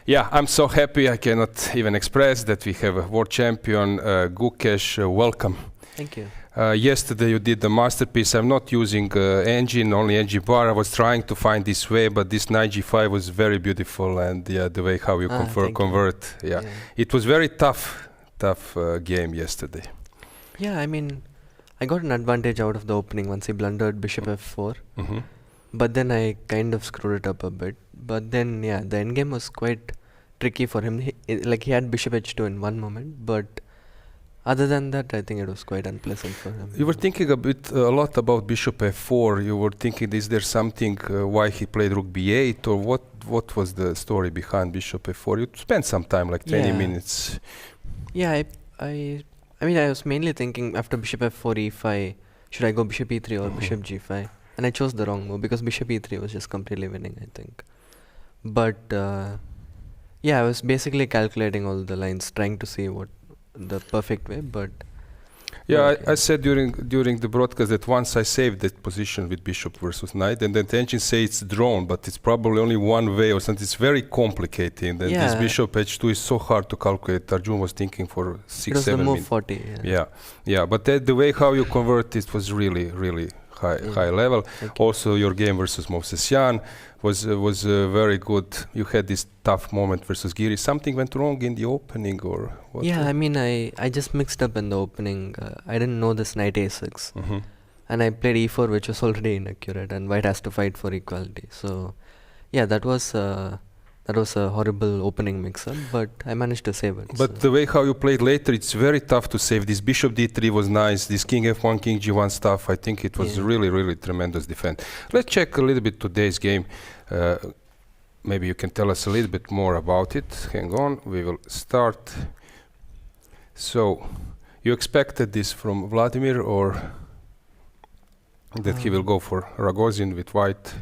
Yeah, I'm so happy I cannot even express that we have a world champion, Gukesh. Welcome. Thank you. Yesterday you did the masterpiece. I'm not using engine, only engine bar. I was trying to find this way, but this knight g5 was very beautiful, and the way how you convert. Yeah, it was very tough game yesterday. Yeah, I mean, I got an advantage out of the opening once he blundered bishop f4. But then I kind of screwed it up a bit. But then, yeah, the endgame was quite tricky for him. He had bishop h2 in one moment, but other than that, I think it was quite unpleasant for him. You were thinking a lot about bishop f4. You were thinking, is there something why he played rook b8, or what was the story behind bishop f4? You spent some time, like 20 minutes. Yeah, I mean, I was mainly thinking after bishop f4 e5, should I go bishop e3 or bishop g5? And I chose the wrong move because bishop e3 was just completely winning, I think. But yeah, I was basically calculating all the lines, trying to see what the perfect way. But yeah, I said during the broadcast that once I saved that position with bishop versus knight, and then the engine say it's drawn, but it's probably only one way or something. It's very complicated. And this bishop h2 is so hard to calculate. Arjun was thinking for 6-7 minutes. 40. Yeah. But the way how you convert it was really high level. Also, your game versus Movsesyan was very good. You had this tough moment versus Giri. Something went wrong in the opening, or what? Yeah, I mean, I just mixed up in the opening. I didn't know this knight a6, and I played e4, which was already inaccurate, and white has to fight for equality. So, yeah, that was a horrible opening mix-up, but I managed to save it. But the way how you played later, it's very tough to save. This bishop d3 was nice. This king f1, king g1 stuff, I think it was really tremendous defense. Let's check a little bit today's game. Maybe you can tell us a little bit more about it. Hang on, we will start. So, you expected this from Vladimir, or that he will go for Rogozin with white?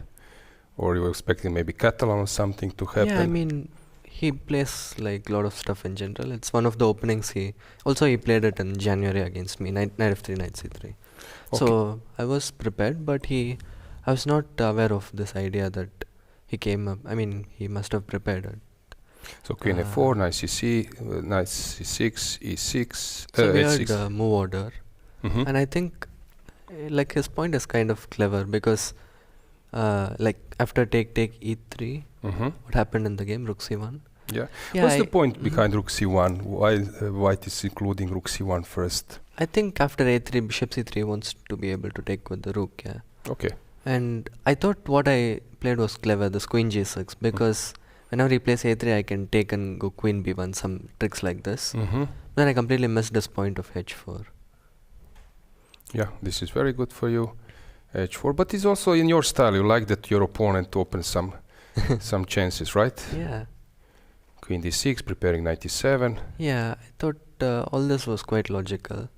Or you were expecting maybe Catalan or something to happen? Yeah, I mean, he plays like a lot of stuff in general. It's one of the openings he played it in January against me, knight f3, knight c3. Okay. So I was prepared, but I was not aware of this idea that he came up. I mean, he must have prepared it. So queen f4, knight cc, knight c6, e6, so weird move order. And I think like his point is kind of clever because like after take e3, what happened in the game? Rook c1. Yeah. What's the point behind rook c1? Why white is including rook c1 first? I think after a3, bishop c3 wants to be able to take with the rook. Yeah. Okay. And I thought what I played was clever, this queen g6, because whenever he plays a3, I can take and go queen b1, some tricks like this. Then I completely missed this point of h4. Yeah, this is very good for you. h4, but it's also in your style. You like that your opponent opens some chances, right? Yeah. Queen d6, preparing knight e7. Yeah, I thought all this was quite logical.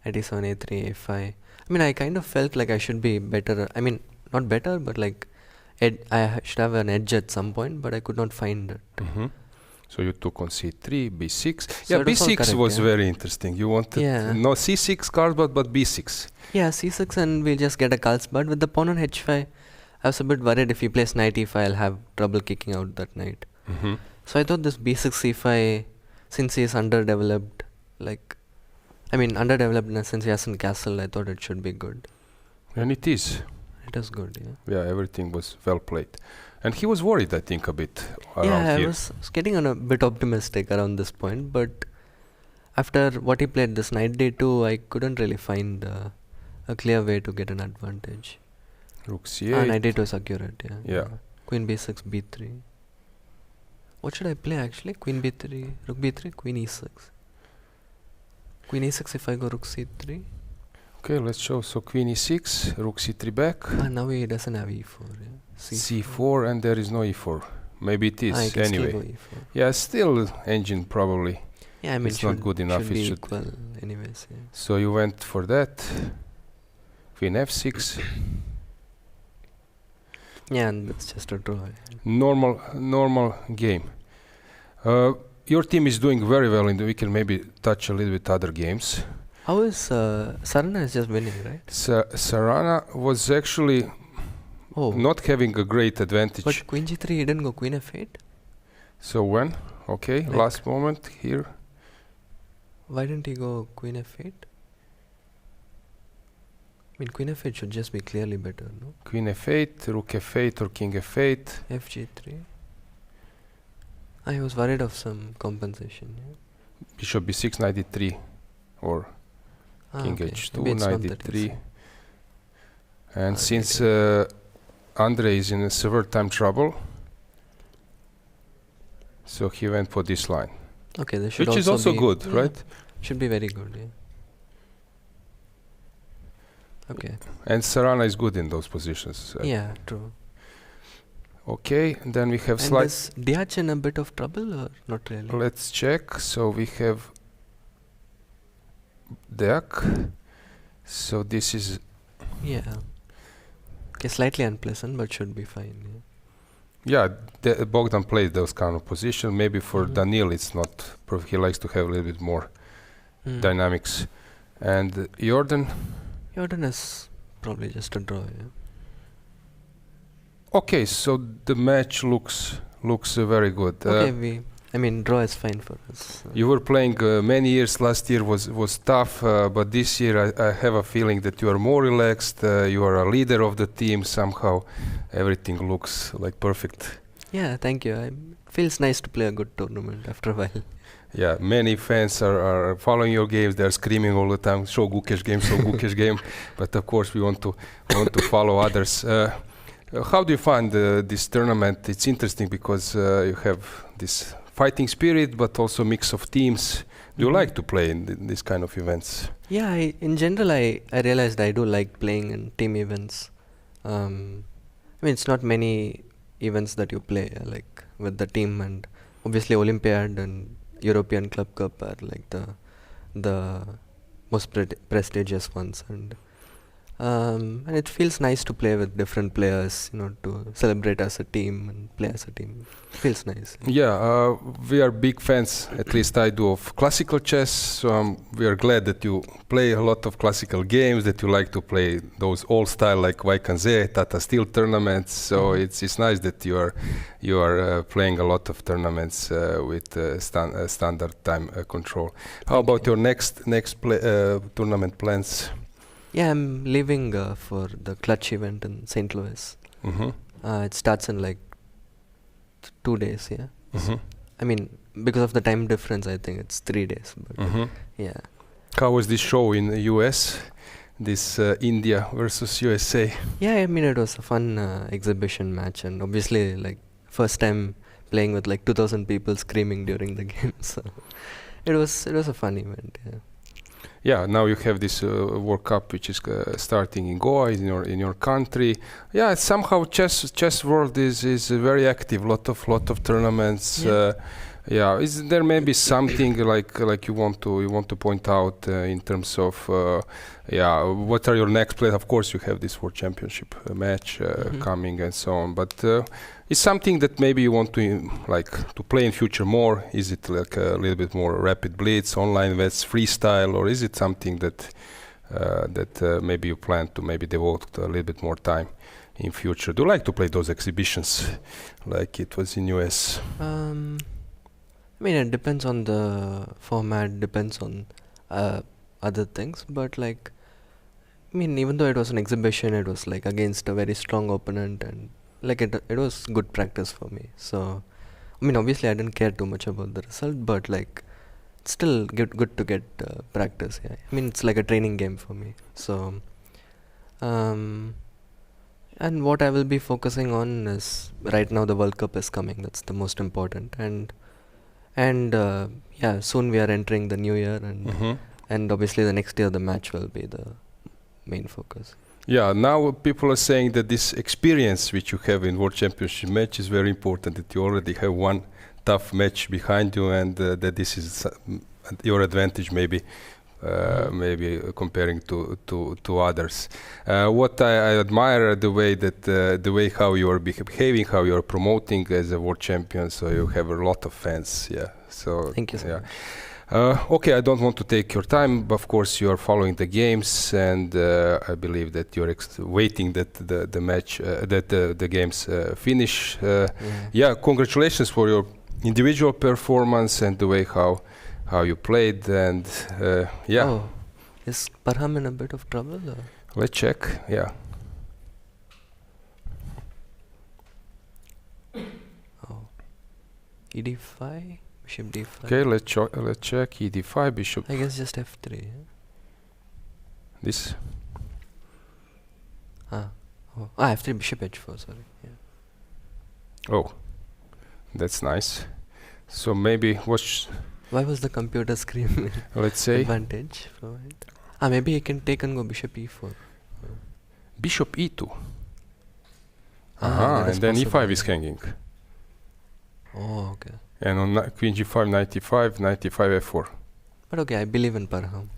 Knight e7, a3, a5. I mean, I kind of felt like I should be better. I mean, not better, but like I should have an edge at some point, but I could not find it. So you took on c3, b6. So yeah, b6 was very interesting. You wanted no c6 Carlsbad, but b6. Yeah, c6, and we'll just get a Carlsbad. With the pawn on h5, I was a bit worried if he plays knight e5, I'll have trouble kicking out that knight. So I thought this b6, c5, since he is underdeveloped, underdeveloped in a sense he hasn't castle, I thought it should be good. And it is. It is good, yeah. Yeah, everything was well played. And he was worried, I think, a bit around here. I was getting on a bit optimistic around this point, but after what he played, this knight d2, I couldn't really find a clear way to get an advantage. Rook c8. Knight d2 is accurate, yeah. Queen b6, b3. What should I play actually? Queen b3, rook b3, queen e6. Queen e6 if I go rook c3. Okay, let's show. So queen e6, rook c3 back. Now he doesn't have e4. Yeah. c4, and there is no e4. Maybe it is anyway. Still go e4. Yeah, still engine probably. Yeah, I mean it's not good enough. Should be equal anyways. Yeah. So you went for that. Queen f6. Yeah, and that's just a draw. Normal game. Your team is doing very well in the weekend. Maybe touch a little bit other games. How is Sarana is just winning, right? Sarana was actually not having a great advantage. But queen g3, he didn't go queen f8? So when? Okay, Like- last moment here. Why didn't he go Queen F8? I mean, Queen F8 should just be clearly better, no? Queen F8, Rook F8 or King F8. FG3. I was worried of some compensation. Yeah? Bishop B6, Knight D3 or King okay. H2, Maybe it's Knight not that D3. easy. And Ah, since D3. Andre is in severe time trouble, so he went for this line, Okay, this should which is also be good, yeah, right? Should be very good, yeah. Okay. And Sarana is good in those positions. Yeah, true. Okay, and then we have And slight. is Diach in a bit of trouble or not really? Let's check. So we have deck. So this is Yeah. Okay, slightly unpleasant, but should be fine. Bogdan played those kind of positions. Maybe for Mhm. Daniil it's not. He likes to have a little bit more Yeah. dynamics. And Jordan. Jordan is probably just a draw. Yeah. Okay, so the match looks very good. Okay, I mean, draw is fine for us. You were playing many years. Last year was tough, but this year I have a feeling that you are more relaxed. You are a leader of the team. Somehow, everything looks like perfect. Yeah, thank you. It feels nice to play a good tournament after a while. Yeah, many fans are following your games. They're screaming all the time, "Show Gukesh game, show Gukesh game." But of course, we want to follow others. How do you find this tournament? It's interesting because you have this fighting spirit, but also mix of teams. Do you Mhm. like to play in this kind of events? Yeah, in general, I realized I do like playing in team events. I mean, it's not many events that you play like with the team, and obviously Olympiad and European Club Cup are like the most prestigious ones, and it feels nice to play with different players, to celebrate as a team and play as a team. Feels nice. Yeah, we are big fans, at least I do, of classical chess. So we are glad that you play a lot of classical games, that you like to play those old style like Vaikanze, Tata Steel tournaments. So it's nice that you are playing a lot of tournaments with standard time control. How about your next tournament plans? Yeah, I'm leaving for the clutch event in St. Louis. It starts in like 2 days, yeah. I mean, because of the time difference, I think it's 3 days. But yeah. How was this show in the US? This India versus USA? Yeah, I mean, it was a fun exhibition match, and obviously, like, first time playing with like 2,000 people screaming during the game. So it was a fun event, yeah. Yeah, now you have this World Cup, which is starting in Goa, in your country. Yeah, somehow chess world is very active. Lot of tournaments. Yeah. Is there maybe something like you want to point out in terms of what are your next plans? Of course, you have this World Championship match coming and so on. But is something that maybe you want to play in future more? Is it like a little bit more rapid blitz, online events, freestyle, or is it something that maybe you plan to maybe devote a little bit more time in future? Do you like to play those exhibitions like it was in US? I mean, it depends on the format, depends on other things, but like, I mean, even though it was an exhibition, it was like against a very strong opponent, and like it was good practice for me. So, I mean, obviously I didn't care too much about the result, but like, it's still good to get practice. Yeah, I mean, it's like a training game for me. So, and what I will be focusing on is right now the World Cup is coming. That's the most important, and soon we are entering the new year, and obviously the next year the match will be the main focus. Yeah, now people are saying that this experience which you have in World Championship match is very important, that you already have one tough match behind you, and that this is your advantage maybe comparing to others. What I admire the way how you are behaving, how you are promoting as a world champion. So you have a lot of fans. Yeah. So thank you so much. Okay, I don't want to take your time, but of course you are following the games, and I believe that you're waiting that the match, that the games finish. Yeah, congratulations for your individual performance and the way how you played, and yeah. Oh, is Parham in a bit of trouble? Or? Let's check. Yeah. Oh, ED5, Bishop D5. Okay, let's check. ED5, Bishop. I guess just F3. Yeah? This. F3, Bishop H4. Sorry. Yeah. Oh, that's nice. So maybe Why was the computer screaming? let's say Advantage for it. Maybe he can take and go Bishop E4. Bishop E2. that And is then possible, E5 is yeah. hanging. Oh, okay. And on Queen G5, 95, F4. But okay, I believe in Parham.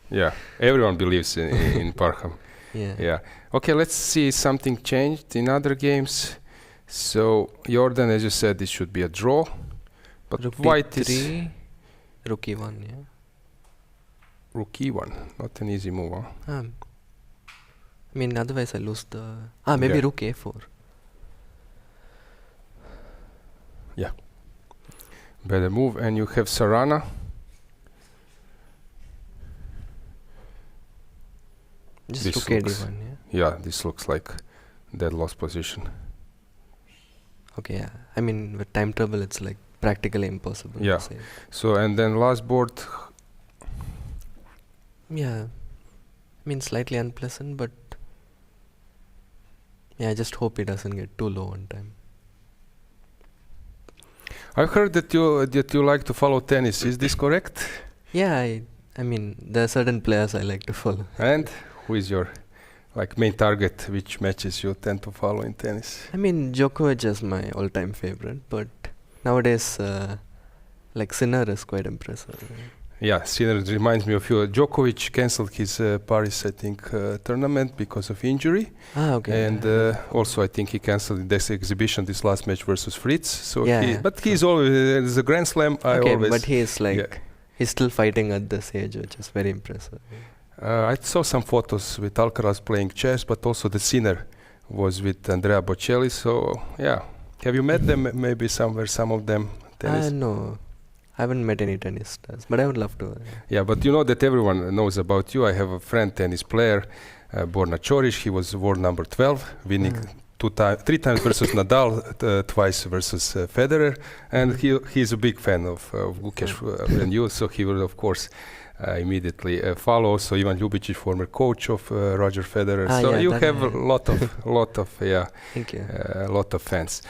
Yeah, everyone believes in Parham. Yeah. Yeah. Okay, let's see something changed in other games. So Jordan, as you said, this should be a draw. But Rook white B3, is Rook E1, yeah. Rook E1, not an easy move, huh? I mean, otherwise I lose the... maybe Yeah. Rook A4. Yeah. Better move. And you have Sarana. Just This Rook looks- AD1, yeah. Yeah, this looks like dead lost position. Okay, yeah. I mean, with time trouble, it's like practically impossible. Yeah. To save. So, and then last board, Yeah. I mean, slightly unpleasant, but... Yeah, I just hope he doesn't get too low on time. I've heard that you like to follow tennis. Is this correct? Yeah, I mean, there are certain players I like to follow. And who is your main target? Which matches you tend to follow in tennis? I mean, Djokovic is my all-time favorite, but nowadays, Sinner is quite impressive. Yeah, Sinner reminds me of you. Djokovic cancelled his Paris, I think, tournament because of injury. Okay. And also, I think he cancelled this exhibition, this last match versus Fritz. So, but he's always there's a Grand Slam. But he's he's still fighting at this age, which is very impressive. I saw some photos with Alcaraz playing chess, but also the Sinner was with Andrea Bocelli. So, yeah. Have you met them maybe somewhere, some of them? Tennis? No. I haven't met any tennis stars, but I would love to. Yeah, but you know that everyone knows about you. I have a friend, tennis player, Borna Čorić. He was world number 12, winning 3 times versus Nadal, twice versus Federer. And he's a big fan of Gukesh and you, so he will, of course, immediately follow. So Ivan Ljubic is former coach of Roger Federer. So you have a lot of Thank you. a lot of fans.